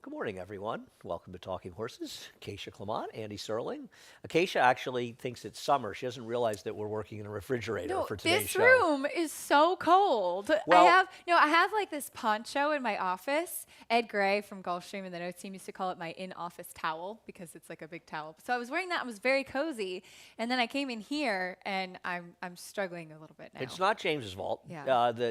Good morning, everyone. Welcome to Talking Horses. Acacia Clement, Andy Serling. Acacia actually thinks it's summer. She doesn't realize that we're working in a refrigerator No, for today's this show. room is so cold. Well, I have like this poncho in my office. Ed Gray from Gulfstream and the Notes team used to call it my in-office towel because it's like a big towel. So I was wearing that. I was very cozy, and then I came in here and I'm struggling a little bit now. it's not James's fault. Yeah.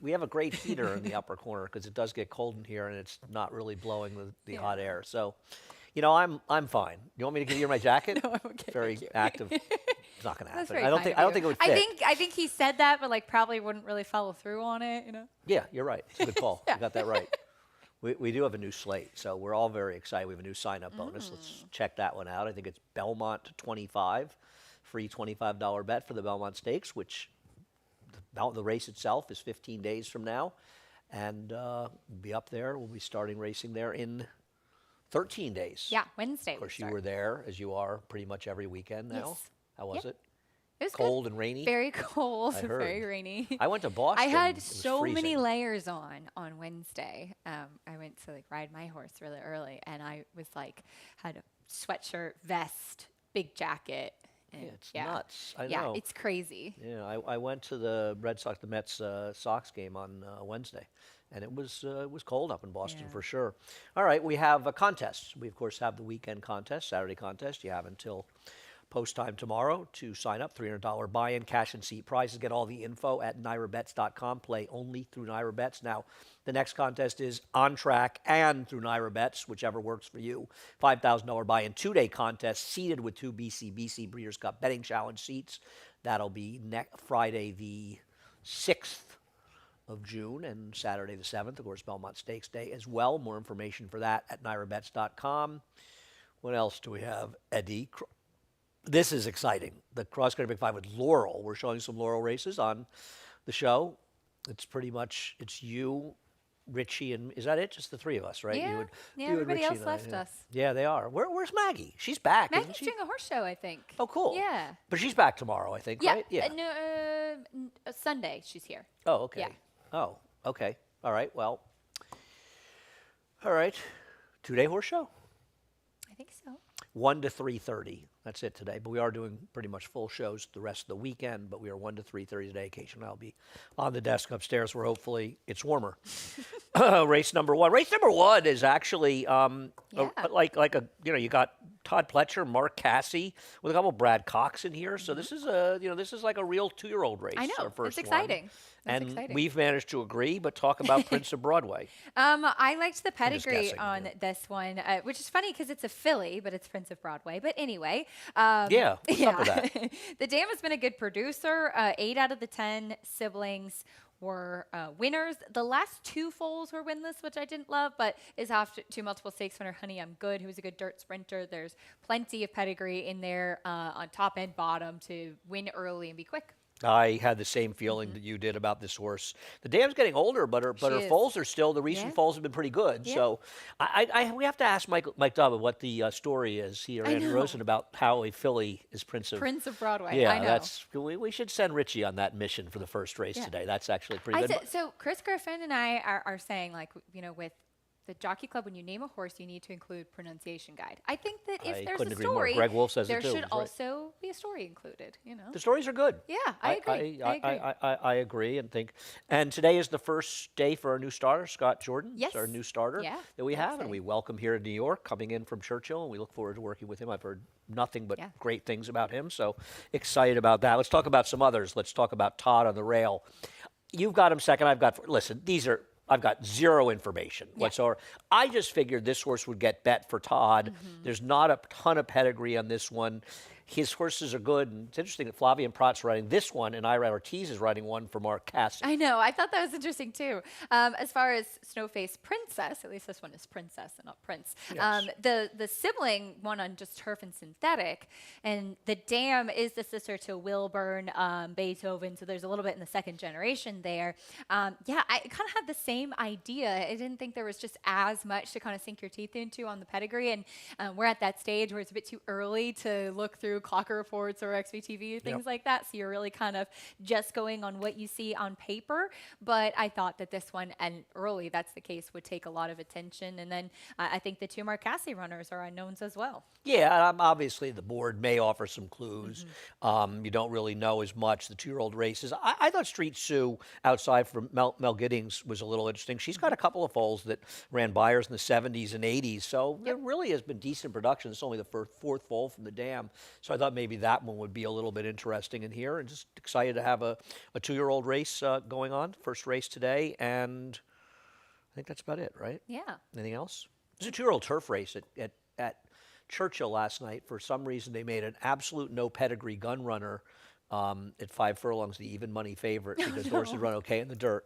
We have a great heater in the upper corner because it does get cold in here and it's not really blowing the hot air. So, I'm fine. You want me to give you my jacket? No, I'm okay. Very Thank you. active. It's not going to That's happen. very kind I don't of think you. it would fit. I think he said that, but like probably wouldn't really follow through on it. Yeah, you're right. It's a good call. Yeah. You got that right. We do have a new slate, so we're all very excited. We have a new sign-up bonus. Let's check that one out. I think it's Belmont 25, free $25 bet for the Belmont Stakes, which the race itself is 15 days from now, and we'll be up there. We'll be starting racing there in 13 days. Yeah, Wednesday. Of course, you were there, as you are pretty much every weekend now. Yes. How was it? It was Cold good. and rainy? Very cold, I heard. very rainy. I went to Boston. I had It was so many freezing. layers on Wednesday. I went to like ride my horse really early, and I was like had a sweatshirt, vest, big jacket. And Yeah, it's nuts. I yeah, know. it's crazy. Yeah, I went to the Red Sox, the Mets Sox game on Wednesday, and it was cold up in Boston Yeah. for sure. All right, we have a contest. We of course have the weekend contest, Saturday contest. You have until post time tomorrow to sign up. $300 buy-in, cash and seat prizes. Get all the info at NYRABets.com. Play only through NYRABets. Now, the next contest is on track and through NYRABets, whichever works for you. $5,000 buy-in, two-day contest, seated with two BC Breeders' Cup Betting Challenge seats. That'll be Friday the 6th of June and Saturday the 7th, of course, Belmont Stakes Day as well. More information for that at NYRABets.com. What else do we have, Eddie? This is exciting. The Cross Country Big Five with Laurel. We're showing some Laurel races on the show. It's pretty much, it's you, Richie, and is that it? Just the three of us, right? Yeah, You and, yeah. you and Everybody Richie else and I, left yeah. us. Yeah, they are. Where's Maggie? She's back, isn't Maggie's she? doing a horse show, I think. Oh, cool. Yeah. But she's back tomorrow, I think, Yeah. right? Yeah. No, Sunday she's here. Oh, okay. Yeah. Oh, okay. All right. Well, all right. Two-day horse show. I think so. 1 to 3:30. That's it today. But we are doing pretty much full shows the rest of the weekend. But we are 1 to 3:30 today. Occasionally, I'll be on the desk upstairs where hopefully it's warmer. Race number one. Race number one is actually you got Todd Pletcher, Mark Cassie, with a couple of Brad Cox in here. So this is this is like a real 2-year-old race. I know. Our first It's one. exciting. And exciting. we've managed to agree, but talk about Prince of Broadway. I liked the just pedigree guessing, on yeah. this one, which is funny because it's a filly, but it's Prince of Broadway. But anyway, Yeah, what's up with that? The dam has been a good producer. 8 out of the 10 siblings were winners. The last 2 foals were winless, which I didn't love, but is off to multiple stakes winner Honey I'm Good, who was a good dirt sprinter. There's plenty of pedigree in there on top and bottom to win early and be quick. I had the same feeling that you did about this horse. The dam's getting older, but her She is. foals are still, the recent Yeah. foals have been pretty good. Yeah. So we have to ask Mike Dobbin what the story is here, I Andrew know. Rosen, about how a filly is Prince of Broadway. Yeah, I know. we should send Richie on that mission for the first race Yeah. today. That's actually pretty good. So Chris Griffin and I are saying, like, with the Jockey Club, when you name a horse, you need to include pronunciation guide. I think that if I there's couldn't a agree more. story, Greg Wolf says it there too. should He's right. also be a story included. The stories are good. Yeah, I agree. I agree. I agree and think. And today is the first day for our new starter, Scott Jordan. Yes. It's our new starter Yeah, that we very have, and we welcome here in New York, coming in from Churchill, and we look forward to working with him. I've heard nothing but Yeah. great things about him, so excited about that. Let's talk about some others. Let's talk about Todd on the rail. You've got him second. Listen, I've got zero information whatsoever. I just figured this horse would get bet for Todd. There's not a ton of pedigree on this one. His horses are good, and it's interesting that Flavian Pratt's riding this one, and Ira Ortiz is riding one for Mark Cassie. I know. I thought that was interesting too. As far as Snowface Princess, at least this one is Princess and not Prince. Yes. The sibling won on just turf and synthetic, and the dam is the sister to Wilburn, Beethoven. So there's a little bit in the second generation there. I kind of had the same idea. I didn't think there was just as much to kind of sink your teeth into on the pedigree, and we're at that stage where it's a bit too early to look through through Clocker Reports or XVTV or things like that. So you're really kind of just going on what you see on paper. But I thought that this one, and early that's the case, would take a lot of attention. And then I think the two Marcassi runners are unknowns as well. Yeah, obviously the board may offer some clues. You don't really know as much. The 2-year-old races. I thought Street Sue, outside from Mel Giddings, was a little interesting. She's got a couple of foals that ran buyers in the 70s and 80s, so there really has been decent production. It's only the fourth foal from the dam, so I thought maybe that one would be a little bit interesting in here. And just excited to have a 2-year-old race going on. First race today, and I think that's about it, right? Yeah. Anything else? There's a 2-year-old turf race at Churchill last night. For some reason, they made an absolute no pedigree gun runner at 5 furlongs, the even money favorite, because horses run okay in the dirt.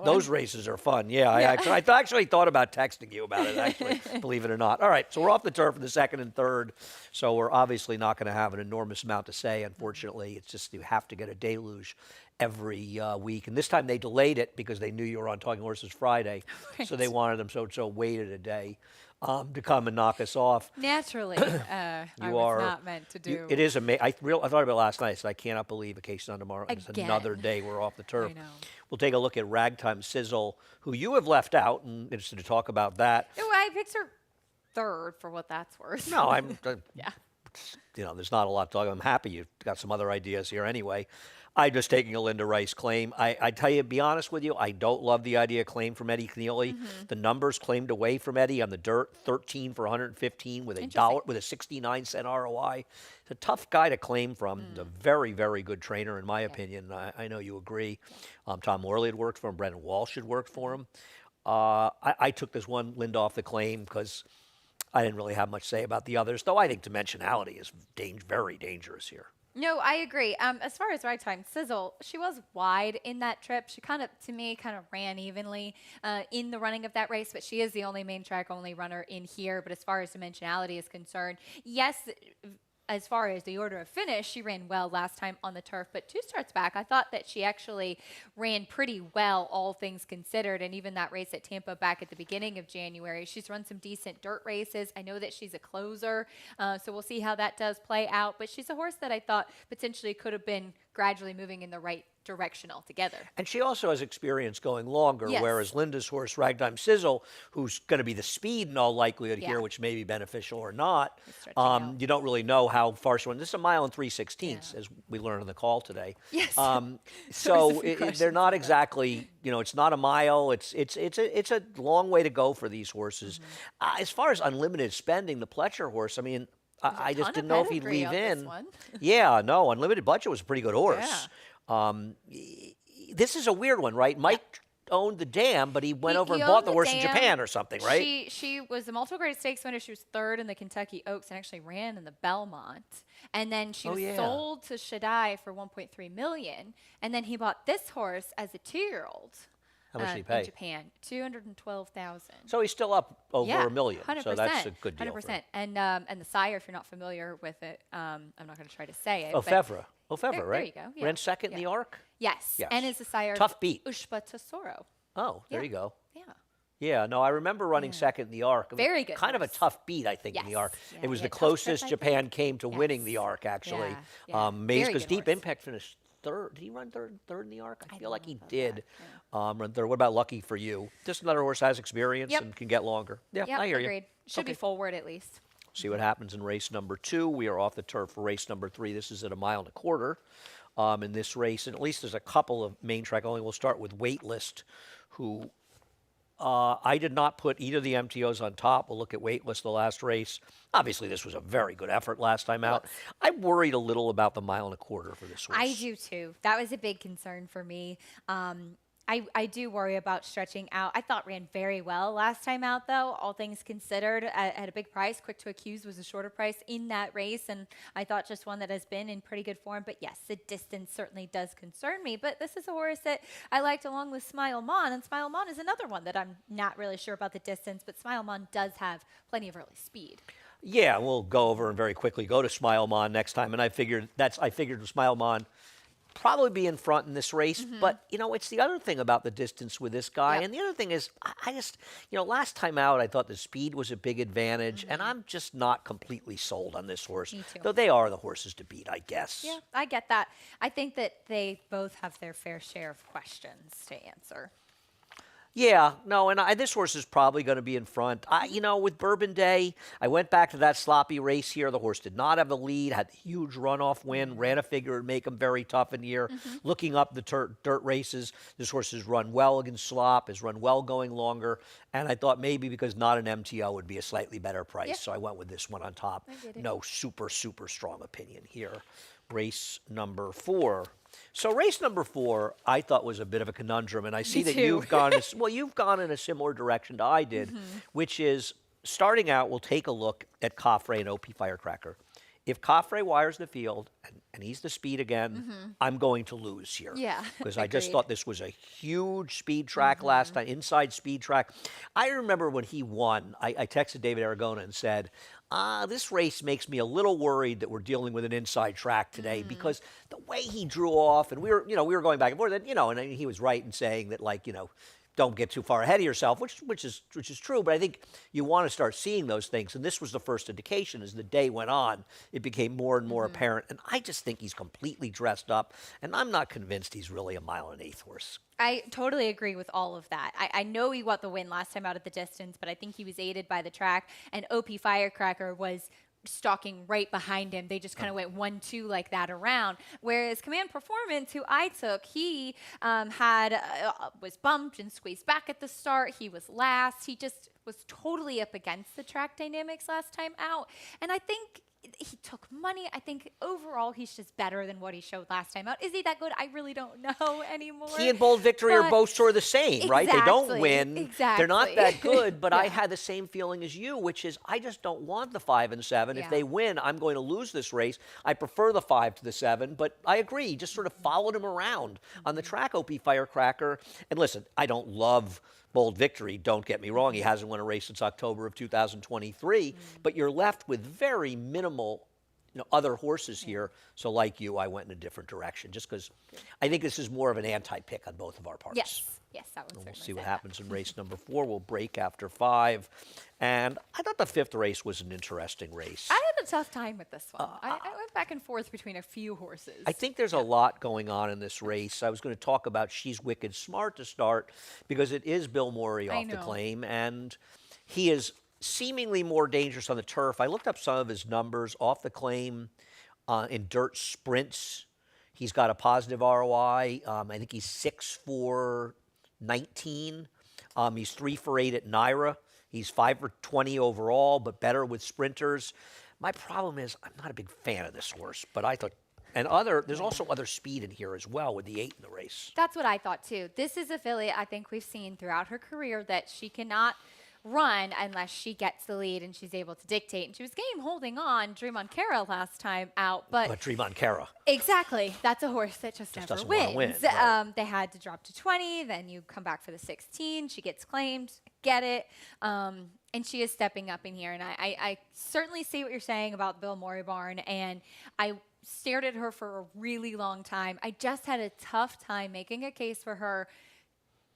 Those races are fun. Yeah, I actually thought about texting you about it, actually, believe it or not. All right, so we're off the turf in the second and third, so we're obviously not going to have an enormous amount to say, unfortunately. It's just you have to get a deluge every week. And this time they delayed it because they knew you were on Talking Horses Friday, so they wanted them so waited a day to come and knock us off. Naturally, I was not meant to do. It is amazing. I thought about it last night. I said, I cannot believe a case on tomorrow. It's another day we're off the turf. I know. We'll take a look at Ragtime Sizzle, who you have left out, and interested to talk about that. No, I picked her third for what that's worth. No, I'm. Yeah. There's not a lot to talk about. I'm happy you've got some other ideas here anyway. I'm just taking a Linda Rice claim. I tell you, to be honest with you, I don't love the idea of claim from Eddie Keneally. The numbers claimed away from Eddie on the dirt, 13 for 115 with a 69-cent ROI. It's a tough guy to claim from. He's a very, very good trainer, in my opinion. I know you agree. Tom Morley had worked for him. Brendan Walsh had worked for him. I took this one, Linda, off the claim because I didn't really have much to say about the others, though I think dimensionality is very dangerous here. No, I agree. As far as Ragtime Sizzle, she was wide in that trip. She kind of ran evenly in the running of that race, but she is the only main track only runner in here. But as far as dimensionality is concerned, yes, as far as the order of finish, she ran well last time on the turf, but 2 starts back, I thought that she actually ran pretty well, all things considered, and even that race at Tampa back at the beginning of January. She's run some decent dirt races. I know that she's a closer, so we'll see how that does play out, but she's a horse that I thought potentially could have been gradually moving in the right direction altogether. And she also has experience going longer, Yes. whereas Linda's horse, Ragtime Sizzle, who's going to be the speed in all likelihood here, which may be beneficial or not, you don't really know how far she went. This is a mile and 3/16, as we learned on the call today. Yes. So they're not exactly, it's not a mile. It's a long way to go for these horses. As far as unlimited spending, the Pletcher horse, I mean, I just didn't know if he'd leave in. Yeah, no, Unlimited Budget was a pretty good horse. This is a weird one, right? Mike owned the dam, but he went over and bought the horse in Japan or something, right? She was the multiple grade stakes winner. She was third in the Kentucky Oaks and actually ran in the Belmont. And then she was sold to Shaddai for $1.3 million. And then he bought this horse as a 2-year-old. How much did he pay? In Japan, $212,000. So he's still up over $1 million. 100%, so that's a good deal. 100%. And the sire, if you're not familiar with it, I'm not going to try to say it. Lefevre, right? There you go. Yeah. Ran second in the Arc? Yes. And is the sire Tough beat. Ushba Tesoro. Oh, there you go. Yeah. Yeah, no, I remember running second in the Arc. It was Very good kind of a tough beat, I think, in the Arc. Yeah, it was the tough closest trip, Japan came to winning the Arc, actually. Amazed because Deep Impact finished third. Did he run third in the Arc? I feel like he did run third. What about Lucky for You? Just another horse has experience and can get longer. Yeah, I hear agreed. you. Should be forward at least. See what happens in race number 2. We are off the turf for race number 3. This is at 1.25 miles. In this race, and at least there's a couple of main track only. We'll start with Waitlist, who I did not put either of the MTOs on top. We'll look at Waitlist, the last race. Obviously, this was a very good effort last time out. I worried a little about the 1.25 miles for this horse. I do too. That was a big concern for me. I do worry about stretching out. I thought ran very well last time out, though, all things considered, at a big price. Quick to Accuse was a shorter price in that race, and I thought just one that has been in pretty good form. But yes, the distance certainly does concern me. But this is a horse that I liked along with Smile Mon, and Smile Mon is another one that I'm not really sure about the distance, but Smile Mon does have plenty of early speed. Yeah, we'll go over and very quickly go to Smile Mon next time. And I figured Smile Mon probably be in front in this race. But, it's the other thing about the distance with this guy. Yep. And the other thing is, I just, last time out, I thought the speed was a big advantage. And I'm just not completely sold on this horse. Me too. Though they are the horses to beat, I guess. Yeah, I get that. I think that they both have their fair share of questions to answer. Yeah, no, and this horse is probably going to be in front. With Bourbon Day, I went back to that sloppy race here. The horse did not have the lead, had a huge runoff win, ran a figure to make him very tough in here. Looking up the dirt races, this horse has run well against slop, has run well going longer, and I thought maybe because not an MTO would be a slightly better price, Yeah. so I went with this one on top. I get it. No super, super strong opinion here. Race number 4. So race number 4, I thought was a bit of a conundrum, and I see that too. you've gone. You've gone in a similar direction to I did, which is starting out. We'll take a look at Coffray and OP Firecracker. If Coffray wires the field and he's the speed again, I'm going to lose here. Yeah, Because I just agreed. thought this was a huge speed track last time, inside speed track. I remember when he won, I texted David Aragona and said, this race makes me a little worried that we're dealing with an inside track today because the way he drew off, and we were going back and forth, and he was right in saying that, don't get too far ahead of yourself, which is true. But I think you want to start seeing those things, and this was the first indication. As the day went on, it became more and more apparent. And I just think he's completely dressed up, and I'm not convinced he's really a 1.125 horse. I totally agree with all of that. I know he got the win last time out at the distance, but I think he was aided by the track, and OP Firecracker was stalking right behind him. They just kind of went 1-2 like that around. Whereas Command Performance, who I took, he was bumped and squeezed back at the start. He was last. He just was totally up against the track dynamics last time out. And I think he took money. I think overall he's just better than what he showed last time out. Is he that good? I really don't know anymore. He and Bold Victory are But- both sort of the same, right? They don't Exactly, win. They're not exactly. that good, but I Yeah. had the same feeling as you, which is I just don't want the 5 and 7. If Yeah. they win, I'm going to lose this race. I prefer the 5 to the 7, but I agree. He just sort of followed him around on the track, OP Firecracker. And listen, I don't love Bold Victory, don't get me wrong. He hasn't won a race since October of 2023, but you're left with very minimal other horses here. So like you, I went in a different direction just because I think this is more of an anti-pick on both of our parts. Yes, that would And certainly we'll see what say happens in race number 4. We'll break after 5. And I thought the 5th race was an interesting race. I had a tough time with this one. I went back and forth between a few horses. I think there's a lot going on in this race. I was going to talk about She's Wicked Smart to start because it is Bill Morey I off the know. claim, and he is seemingly more dangerous on the turf. I looked up some of his numbers off the claim in dirt sprints. He's got a positive ROI. I think he's 6 for 19. He's 3 for 8 at Naira. He's 5 for 20 overall, but better with sprinters. My problem is I'm not a big fan of this horse, but I thought, there's also other speed in here as well with the 8 in the race. That's what I thought too. This is a filly I think we've seen throughout her career that she cannot run unless she gets the lead and she's able to dictate. And she was game holding on Dream on Kara last time out, but Dream on Kara. exactly, that's a horse that just never doesn't wanna wins. win, right. They had to drop to 20, then you come back for the 16. She gets claimed, get it, and she is stepping up in here. And I certainly see what you're saying about Bill Morey barn, and I stared at her for a really long time. I just had a tough time making a case for her.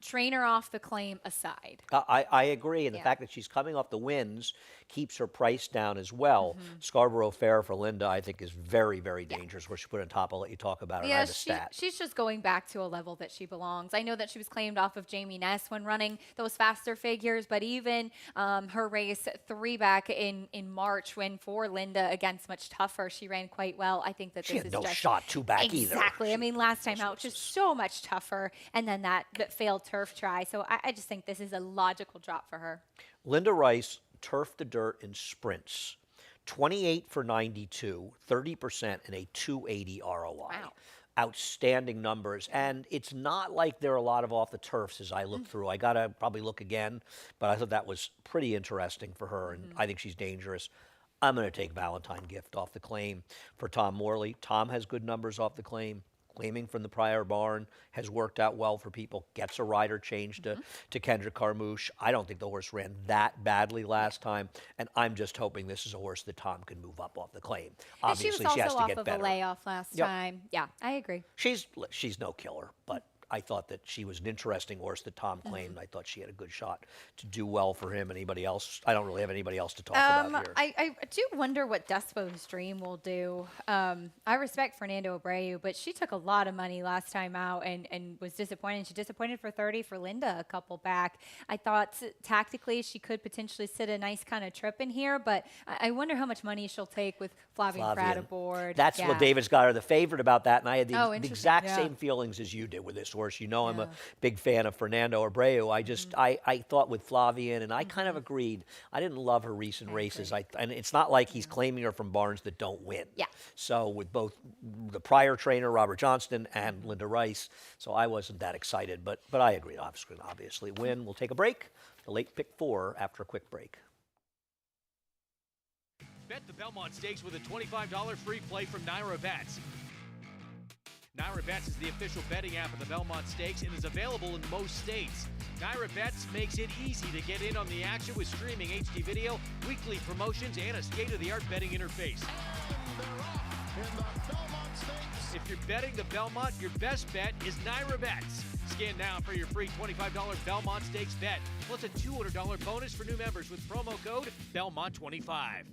Trainer off the claim aside. I agree, and the Yeah. fact that she's coming off the wins keeps her price down as well. Scarborough Fair for Linda, I think, is very, very dangerous. Where she put on top, I'll let you talk about it. I Yeah, have a stat. she's just going back to a level that she belongs. I know that she was claimed off of Jamie Ness when running those faster figures, but even her race 3 back in March when for Linda against much tougher, she ran quite well. I think that She this had is no just shot 2 back either. exactly. I mean, last time out, just so much tougher, and then that failed turf try. So I just think this is a logical drop for her. Linda Rice turfed the dirt in sprints, 28 for 92, 30%, and a 280 ROI. Wow. Outstanding numbers. And it's not like there are a lot of off the turfs as I look through. I got to probably look again, but I thought that was pretty interesting for her, and I think she's dangerous. I'm going to take Valentine Gift off the claim for Tom Morley. Tom has good numbers off the claim. claiming from the prior barn, has worked out well for people, gets a rider change to Kendrick Carmouche. I don't think the horse ran that badly last time, and I'm just hoping this is a horse that Tom can move up off the claim. And she was Obviously, she has also to off get of better. a layoff last Yep. time. Yeah, I agree. She's no killer, but I thought that she was an interesting horse that Tom claimed. I thought she had a good shot to do well for him. Anybody else? I don't really have anybody else to talk about here. I do wonder what Despo's Dream will do. I respect Fernando Abreu, but she took a lot of money last time out and was disappointed. She disappointed for 30 for Linda a couple back. I thought tactically she could potentially sit a nice kind of trip in here, but I wonder how much money she'll take with Flavian Pratt aboard. That's what David's got her the favorite about that, and I had the interesting. exact Yeah. same feelings as you did with this horse. You know, I'm a big fan of Fernando Abreu. I just, I thought with Flavian, and I kind of agreed. I didn't love her recent races. And it's not like he's claiming her from barns that don't win. Yeah. So with both the prior trainer, Robert Johnston, and Linda Rice, so I wasn't that excited. But I agreed, obviously win. We'll take a break. The late pick 4 after a quick break. Bet the Belmont Stakes with a $25 free play from Naira Bets. Naira Bets is the official betting app of the Belmont Stakes and is available in most states. Naira Bets makes it easy to get in on the action with streaming HD video, weekly promotions, and a state-of-the-art betting interface. If you're betting the Belmont, your best bet is Naira Bets. Scan now for your free $25 Belmont Stakes bet, plus a $200 bonus for new members with promo code Belmont25.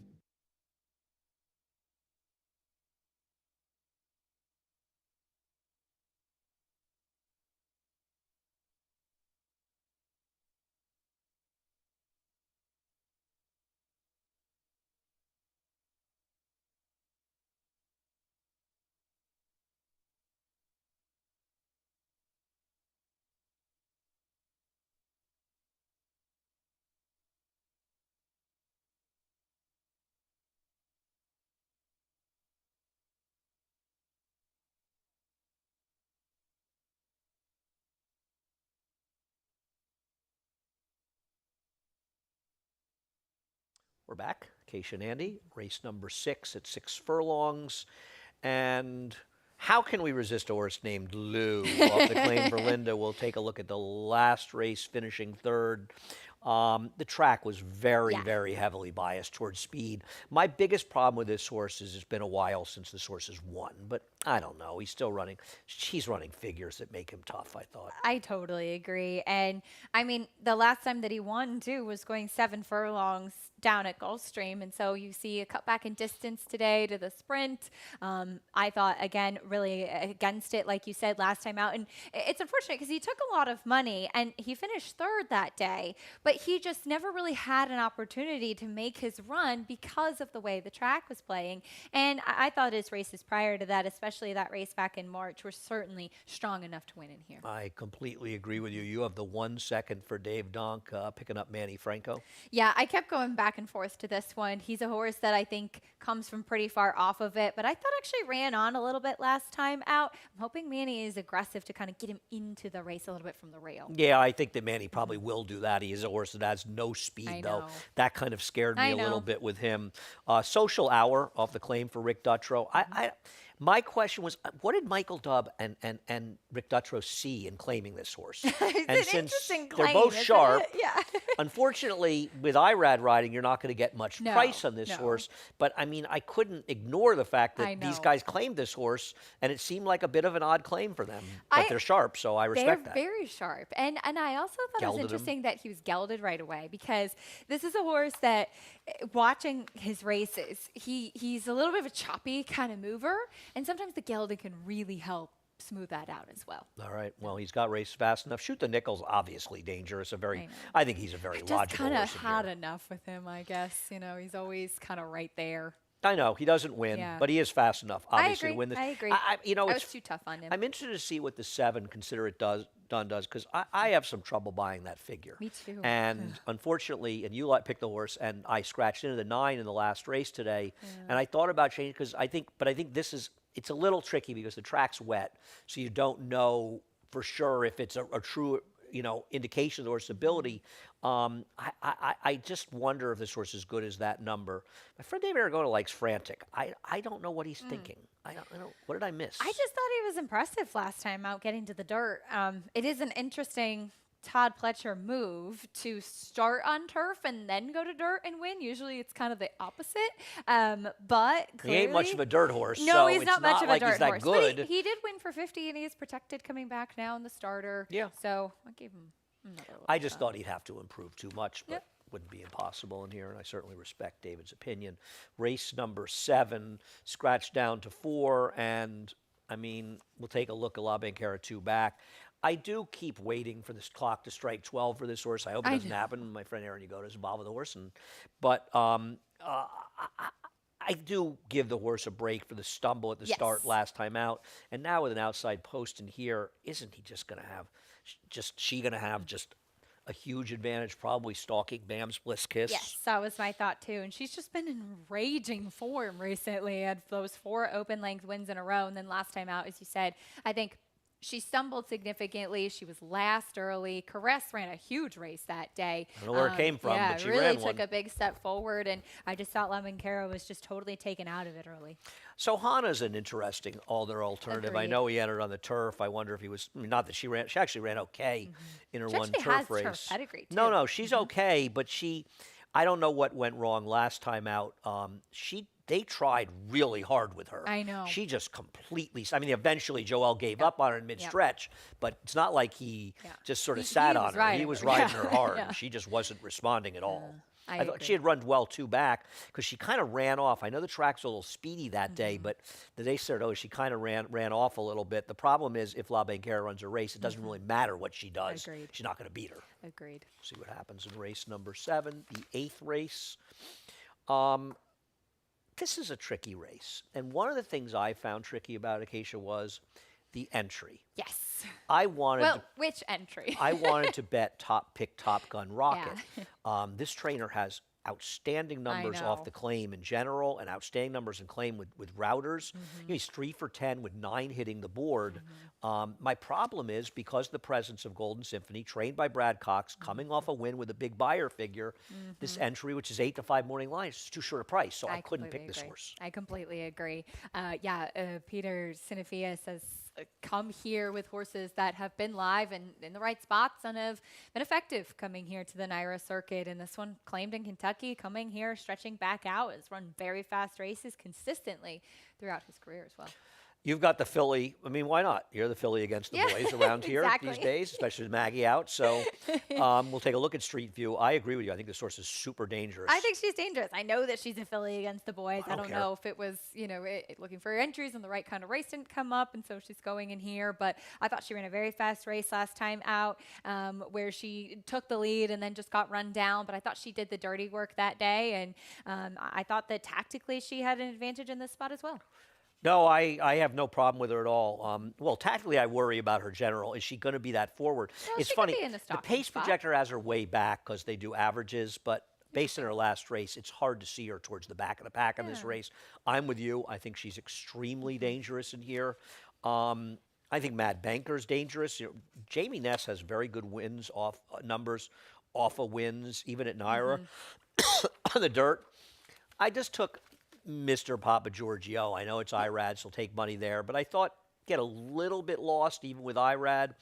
We're back. Keisha and Andy, race number 6 at 6 furlongs. And how can we resist a horse named Lou off the claim for Linda? We'll take a look at the last race, finishing third. The track was very heavily biased towards speed. My biggest problem with this horse is it's been a while since this horse has won, but I don't know. He's still running. She's running figures that make him tough, I thought. I totally agree. And I mean, the last time that he won, too, was going 7 furlongs down at Gulfstream. And so you see a cutback in distance today to the sprint. I thought, again, really against it, like you said, last time out. And it's unfortunate because he took a lot of money and he finished third that day, but he just never really had an opportunity to make his run because of the way the track was playing. And I thought his races prior to that, especially that race back in March, were certainly strong enough to win in here. I completely agree with you. You have the 1 second for Dave Donk picking up Manny Franco. Yeah, I kept going back and forth to this one. He's a horse that I think comes from pretty far off of it, but I thought actually ran on a little bit last time out. I'm hoping Manny is aggressive to kind of get him into the race a little bit from the rail. Yeah, I think that Manny probably will do that. He is a horse that has no speed, I though. know. That kind of scared me a little bit with him. Social Hour off the claim for Rick Dutrow. My question was, what did Michael Dubb and Rick Dutrow see in claiming this horse? It's and an since interesting they're claim, both isn't sharp, it? Yeah. unfortunately, with IRAD riding, you're not going to get much price on this horse. But, I mean, I couldn't ignore the fact that these guys claimed this horse, and it seemed like a bit of an odd claim for them. But they're sharp, so I respect that. They're very sharp. And I also thought it was interesting that he was gelded right away, because this is a horse that, watching his races, he's a little bit of a choppy kind of mover, and sometimes the gelding can really help smooth that out as well. All right. Well, he's got raced fast enough. Shoot the Nickel's obviously dangerous. I think he's a very logical horse. Just kind of had enough with him, I guess. You know, he's always kind of right there. I know he doesn't win, but he is fast enough, obviously, to win this. I agree. You know, I was too tough on him. I'm interested to see what the 7 Consider It Done does, because I have some trouble buying that figure. Me too. And unfortunately, and you picked the horse, and I scratched into the 9 in the last race today, and I thought about changing because I think this is. It's a little tricky because the track's wet, so you don't know for sure if it's a true indication of the horse's ability. I just wonder if this horse is as good as that number. My friend David Aragona likes Frantic. I don't know what he's thinking. I don't. What did I miss? I just thought he was impressive last time out getting to the dirt. It is an interesting Todd Pletcher move to start on turf and then go to dirt and win. Usually it's kind of the opposite. But clearly, he ain't much of a dirt horse. No, so he's it's not much of like a dirt he's that horse. good. But he did win for 50, and he is protected coming back now in the starter. Yeah. So I gave him another little I just shot. thought he'd have to improve too much, but Yep. wouldn't be impossible in here, and I certainly respect David's opinion. Race number 7, scratched down to 4, and I mean, we'll take a look at La Banquera 2 back. I do keep waiting for this clock to strike 12 for this horse. I hope it doesn't happen. My friend Aaron Yagoda is involved with the horse, but I do give the horse a break for the stumble at the start last time out, and now with an outside post in here, isn't he just going to have just a huge advantage, probably stalking Bam's Bliss Kiss? Yes, that was my thought too. And she's just been in raging form recently. Had those 4 open length wins in a row. And then last time out, as you said, I think she stumbled significantly. She was last early. Caress ran a huge race that day. I don't know where it came from, but she really ran took one. a big step forward. And I just thought La Banquera was just totally taken out of it early. So Hana's an interesting alternative. I Agreed. know he entered on the turf. I wonder if he was, not that she actually ran okay in her She one actually turf has race. turf pedigree, No, too. no, she's okay, but I don't know what went wrong last time out. They tried really hard with her. I know. She just completely, eventually Joel gave up on her in mid-stretch, but it's not like he just sort of He sat on was her. riding He was her. riding Yeah. her hard. Yeah. She just wasn't responding at all. I thought agree. she had run well 2 back because she kind of ran off. I know the track's a little speedy that day, but they said, she kind of ran off a little bit. The problem is if La Banquera runs a race, it doesn't really matter what she does. Agreed. She's not going to beat her. Agreed. See what happens in race number 7, the 8th race. This is a tricky race. And one of the things I found tricky about Acacia was the entry. Yes. I wanted Well, which entry? I wanted to bet Top Gun Rocket. This trainer has outstanding numbers off know. the claim in general and outstanding numbers in claim with routers. He's 3 for 10 with 9 hitting the board. My problem is because the presence of Golden Symphony, trained by Brad Cox, coming off a win with a big buyer figure, this entry, which is 8 to 5 morning line, is too short a price, so I couldn't pick this horse. I completely agree. Peter Sinifia says, come here with horses that have been live and in the right spots and have been effective coming here to the NYRA circuit. And this one claimed in Kentucky, coming here, stretching back out, has run very fast races consistently throughout his career as well. You've got the filly. I mean, why not? You're the filly against the boys around here Exactly. these days, especially with Maggie out. So we'll take a look at Street View. I agree with you. I think this horse is super dangerous. I think she's dangerous. I know that she's a filly against the boys. I don't care. know if it was, looking for entries and the right kind of race didn't come up, and so she's going in here. But I thought she ran a very fast race last time out where she took the lead and then just got run down. But I thought she did the dirty work that day, and I thought that tactically she had an advantage in this spot as well. No, I have no problem with her at all. Well, tactically, I worry about her general. Is she going to be that forward? Well, It's she could funny. be in a The stalking pace spot. projector has her way back because they do averages, but based on her last race, it's hard to see her towards the back of the pack in this race. I'm with you. I think she's extremely dangerous in here. I think Mad Banker's dangerous. Jamie Ness has very good wins off numbers, off of wins, even at NYRA. On the dirt, I just took Mr. Papa Giorgio. I know it's IRAD, so take money there, but I thought get a little bit lost even with IRAD.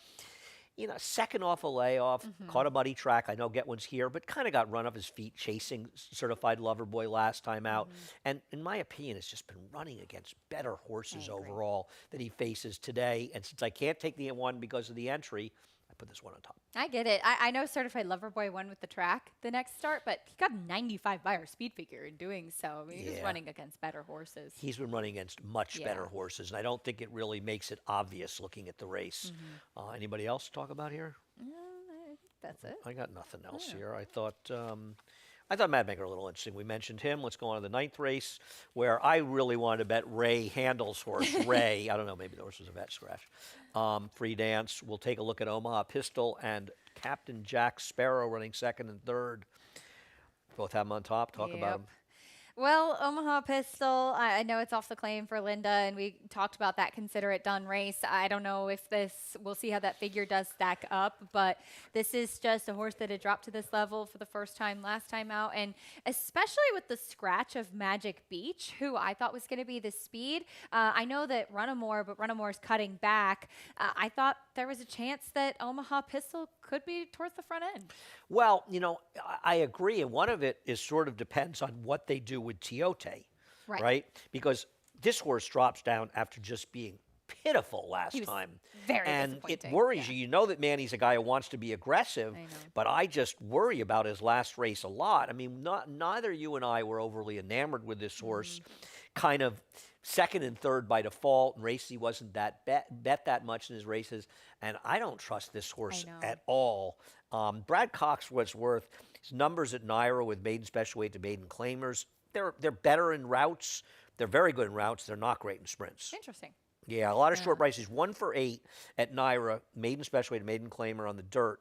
Second off a layoff, caught a muddy track. I know Getwin's here, but kind of got run off his feet chasing Certified Lover Boy last time out. And in my opinion, it's just been running against better horses overall that he faces today. And since I can't take the one because of the entry, I put this one on top. I get it. I know Certified Lover Boy won with the track the next start, but he got a 95 buyer speed figure in doing so. I mean, he's running against better horses. He's been running against much better horses, and I don't think it really makes it obvious looking at the race. Anybody else to talk about here? I think that's it. I got nothing else here. I thought Mad Banker a little interesting. We mentioned him. Let's go on to the 9th race, where I really wanted to bet Ray Handel's horse, Ray. I don't know, maybe the horse was a vet scratch. Free dance. We'll take a look at Omaha Pistol and Captain Jack Sparrow running 2nd and 3rd. Both have them on top. Talk about them. Well, Omaha Pistol, I know it's off the claim for Linda, and we talked about that consider it done race. I don't know if we'll see how that figure does stack up, but this is just a horse that had dropped to this level for the first time last time out, and especially with the scratch of Magic Beach, who I thought was going to be the speed. I know that Runnamore, but Runnamore's cutting back. I thought there was a chance that Omaha Pistol could be towards the front end. Well, I agree, and one of it is sort of depends on what they do with Tiote, Right. right? Because this horse drops down after just being pitiful last He was time. very And it disappointing, worries yeah. you. You know that Manny's a guy who wants to be aggressive, I know. but I just worry about his last race a lot. I mean, neither you and I were overly enamored with this horse. Kind of second and third by default, and Racy wasn't that bet that much in his races, and I don't trust this horse know. at all. Brad Cox, for what's worth, his numbers at Naira with maiden special weight to maiden claimers, they're better in routes. They're very good in routes. They're not great in sprints. Interesting. Yeah, a lot of short prices. 1 for 8 at Naira, maiden special weight to maiden claimer on the dirt.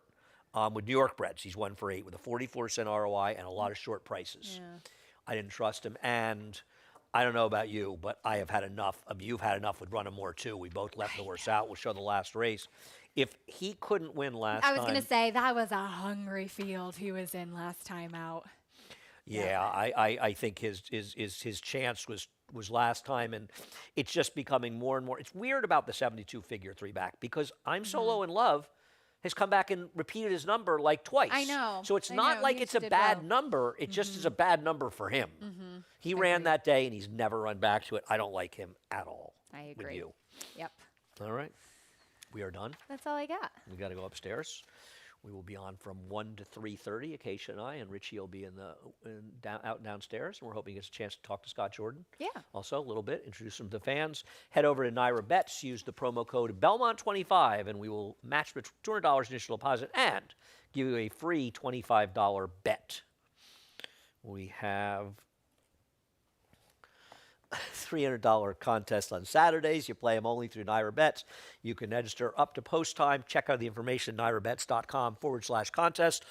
With New York breds, he's 1 for 8 with a 44% ROI and a lot of short prices. Yeah. I didn't trust him, and I don't know about you, but I have had enough. I mean, you've had enough with Runnamore too. We both left the horse out. We'll show the last race. If he couldn't win last I was time, going to say that was a hungry field he was in last time out. yeah, I think his chance was last time, and it's just becoming more and more. It's weird about the 72 figure 3 back because I'm so low in love has come back and repeated his number like twice. I know. So it's I not know. like He it's a did bad well. number. It just is a bad number for him. He ran Agreed. that day and he's never run back to it. I don't like him at all. I With agree. you. Yep. All right. We are done. That's all I got. We got to go upstairs. We will be on from 1 to 3:30. Acacia and I, and Richie will be out and downstairs. And we're hoping he gets a chance to talk to Scott Jordan. Yeah. Also, a little bit, introduce him to the fans. Head over to Naira Bets, use the promo code Belmont25, and we will match the $200 initial deposit and give you a free $25 bet. We have $300 contest on Saturdays. You play them only through Naira Bets. You can register up to post time. Check out the information at nairabets.com/contest.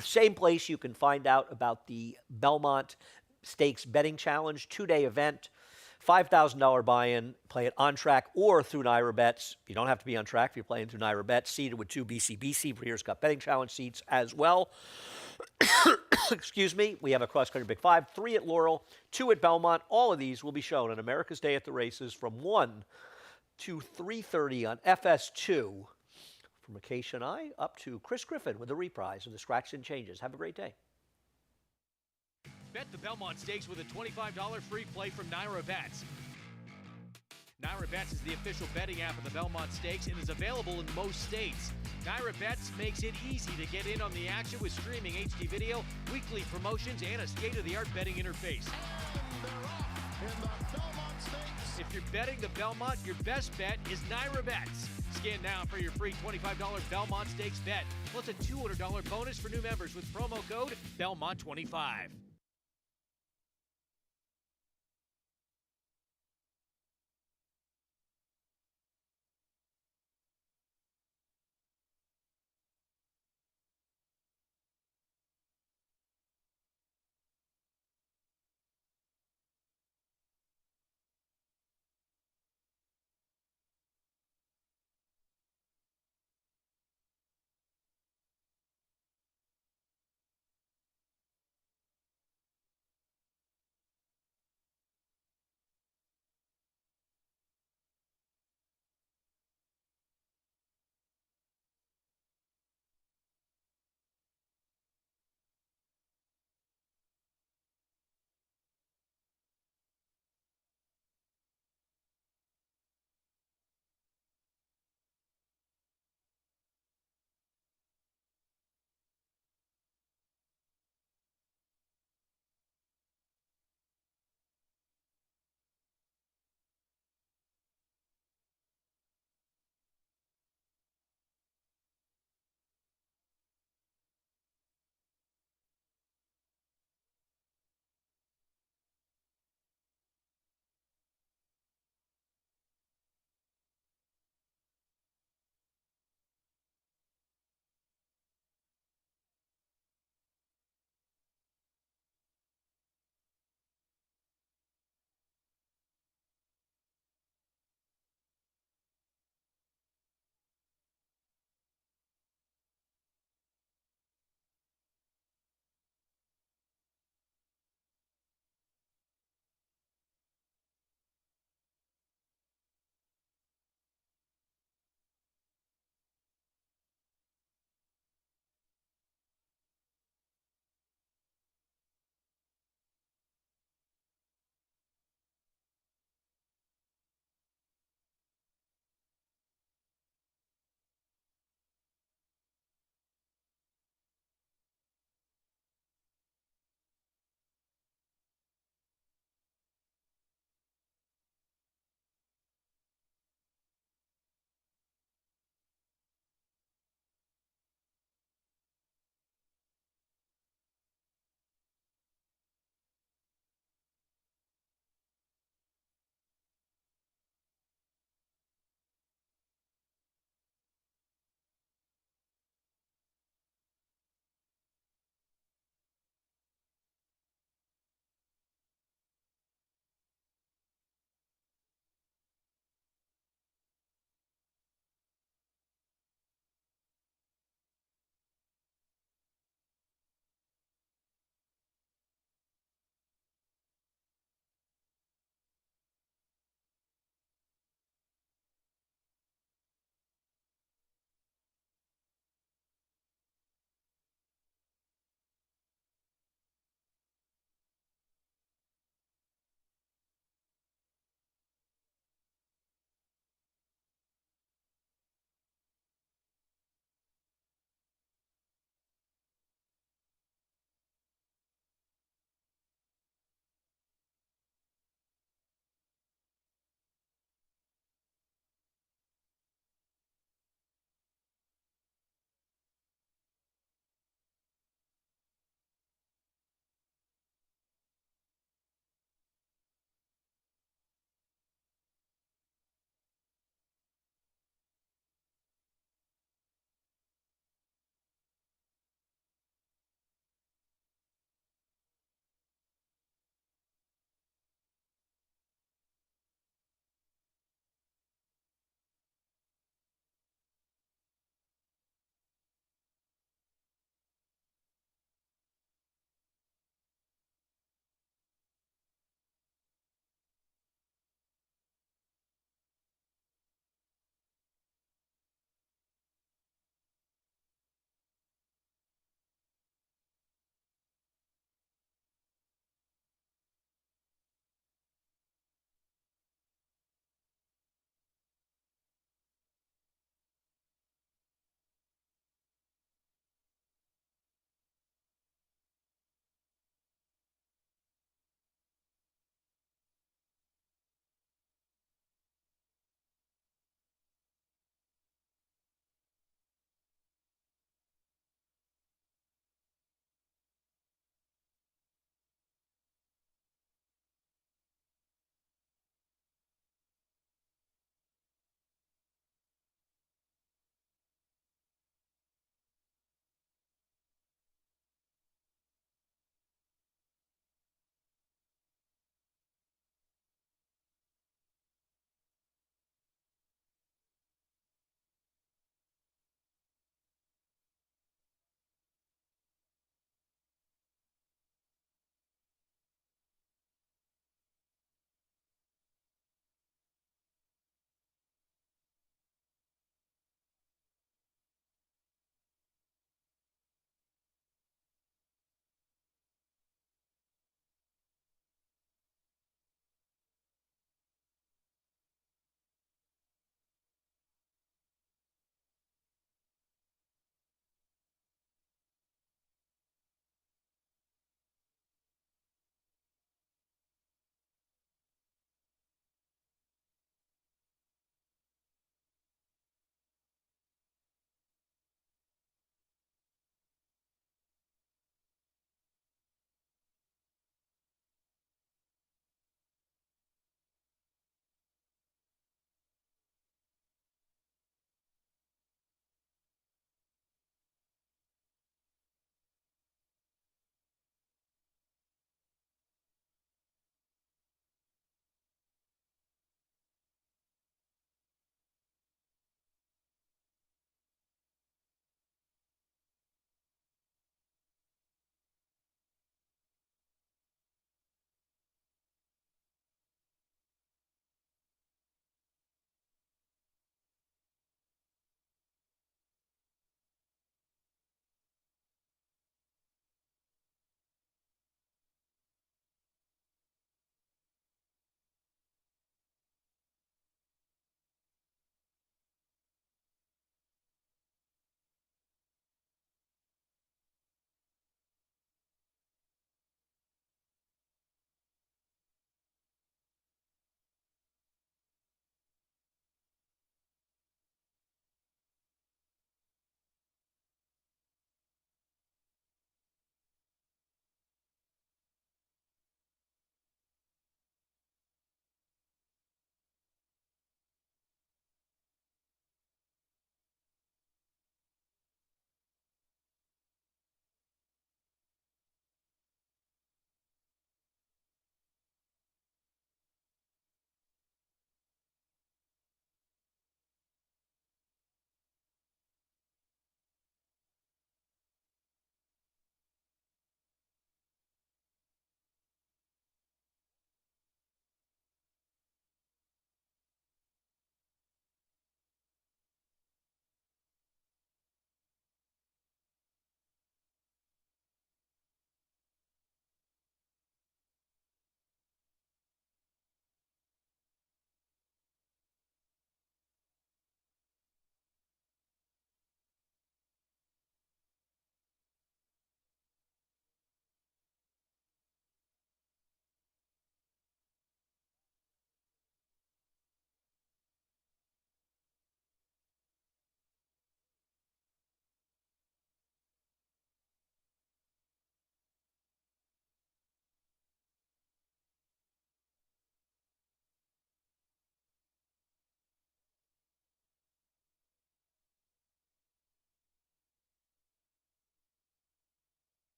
Same place you can find out about the Belmont Stakes Betting Challenge, 2-day event. $5,000 buy-in. Play it on track or through Naira Bets. You don't have to be on track if you're playing through Naira Bets. Seated with 2 BCBC Breeders' Cup Betting Challenge seats as well. Excuse me. We have a cross-country Big Five, 3 at Laurel, 2 at Belmont. All of these will be shown on America's Day at the Races from 1 to 3:30 on FS2. From Acacia and I, up to Chris Griffin with the reprise of the Scratch and Changes. Have a great day. Bet the Belmont Stakes with a $25 free play from Naira Bets. Naira Bets is the official betting app of the Belmont Stakes and is available in most states. Naira Bets makes it easy to get in on the action with streaming HD video, weekly promotions, and a state-of-the-art betting interface. If you're betting the Belmont, your best bet is Naira Bets. Scan now for your free $25 Belmont Stakes bet, plus a $200 bonus for new members with promo code Belmont25.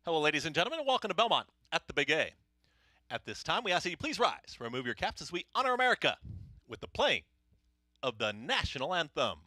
Hello, ladies and gentlemen, and welcome to Belmont at the Big A. At this time, we ask that you please rise, remove your caps as we honor America with the playing of the national anthem.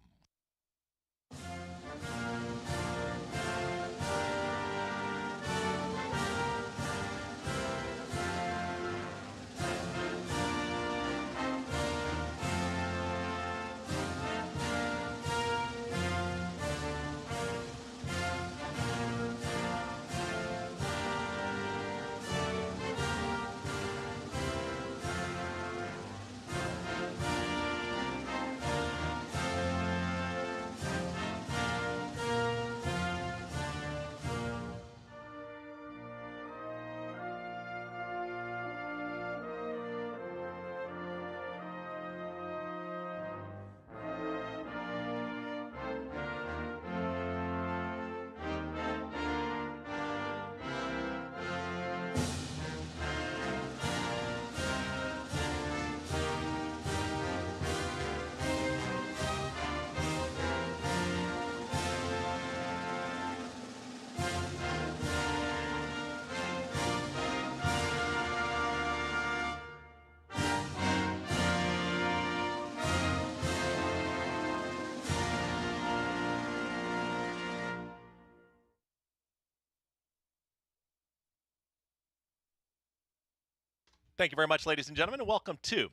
Thank you very much, ladies and gentlemen, and welcome to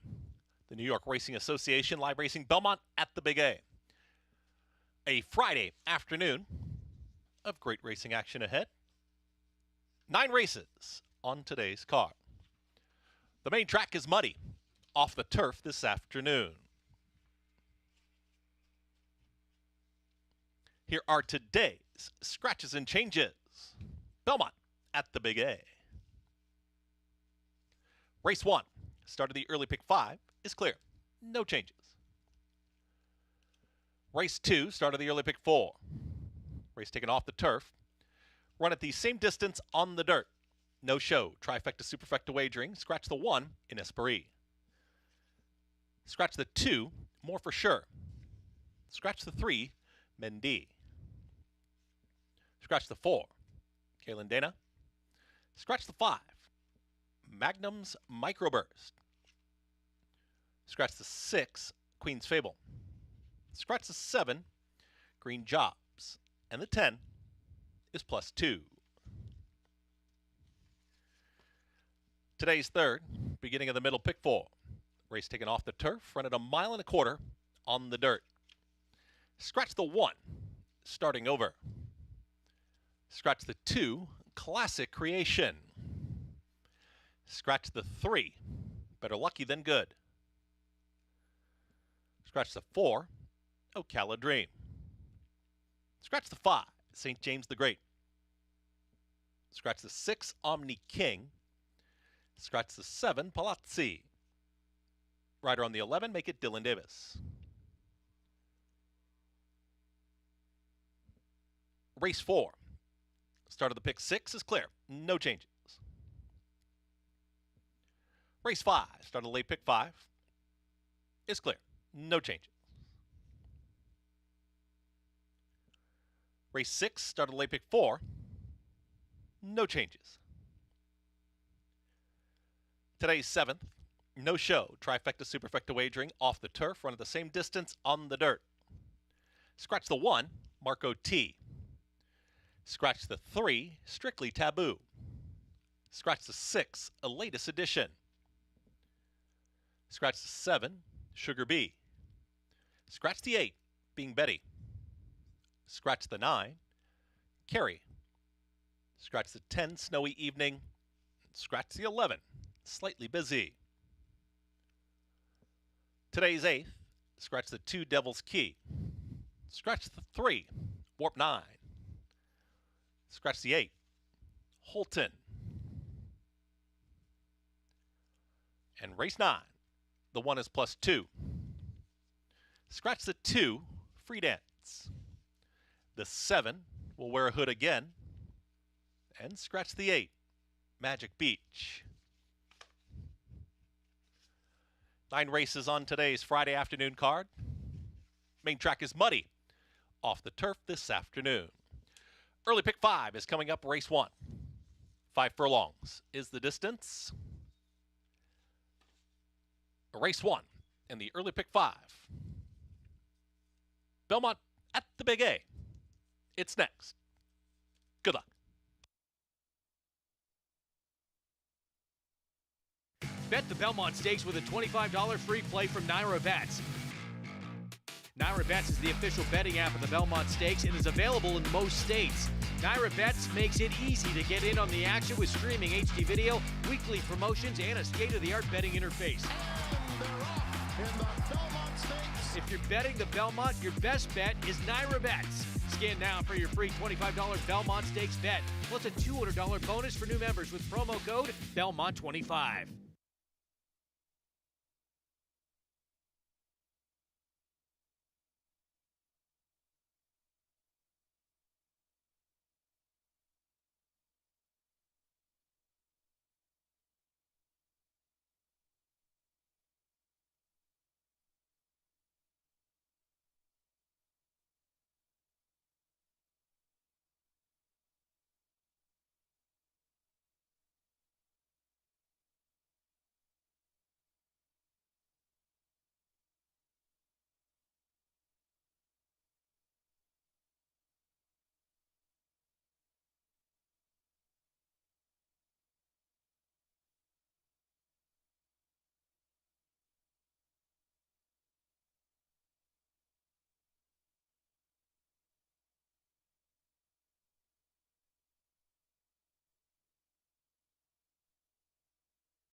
the New York Racing Association Live Racing Belmont at the Big A. A Friday afternoon of great racing action ahead. 9 races on today's card. The main track is muddy, off the turf this afternoon. Here are today's scratches and changes. Belmont at the Big A. Race 1, start of the early pick 5, is clear. No changes. Race 2, start of the early pick 4. Race taken off the turf. Run at the same distance on the dirt. No show. Trifecta, superfecta wagering. Scratch the 1 in Esprit. Scratch the 2, more for sure. Scratch the 3, Mendy. Scratch the 4, Kaylin Dana. Scratch the 5, Magnum's Microburst. Scratch the 6, Queen's Fable. Scratch the 7, Green Jobs. And the 10 is +2. Today's third, beginning of the middle pick 4. Race taken off the turf, run at 1.25 miles on the dirt. Scratch the 1, starting over. Scratch the 2, Classic Creation. Scratch the 3, Better Lucky Than Good. Scratch the 4, Ocala Dream. Scratch the 5, St. James the Great. Scratch the 6, Omni King. Scratch the 7, Palazzi. Rider on the 11, make it Dylan Davis. Race 4, start of the pick 6 is clear. No changes. Race 5, start of late pick 5, is clear. No changes. Race 6, start of late pick 4, no changes. Today's 7th, no show. Trifecta, superfecta wagering, off the turf, run at the same distance on the dirt. Scratch the 1, Marco T. Scratch the 3, Strictly Taboo. Scratch the 6, a latest edition. Scratch the 7, Sugar Bee. Scratch the 8, Being Betty. Scratch the 9, Carrie. Scratch the 10, Snowy Evening. Scratch the 11, Slightly Busy. Today's 8th, scratch the 2, Devil's Key. Scratch the 3, Warp 9. Scratch the 8, Holton. And race 9, the 1 is +2. Scratch the 2, Free Dance. The 7 will wear a hood again. And scratch the 8, Magic Beach. 9 races on today's Friday afternoon card. Main track is muddy, off the turf this afternoon. Early pick 5 is coming up, race 1. 5 furlongs is the distance. Race 1 in the early pick 5. Belmont at the Big A. It's next. Good luck. Bet the Belmont Stakes with a $25 free play from Naira Bets. Naira Bets is the official betting app of the Belmont Stakes and is available in most states. Naira Bets makes it easy to get in on the action with streaming HD video, weekly promotions, and a state-of-the-art betting interface. If you're betting the Belmont, your best bet is Naira Bets. Scan now for your free $25 Belmont Stakes bet, plus a $200 bonus for new members with promo code Belmont25.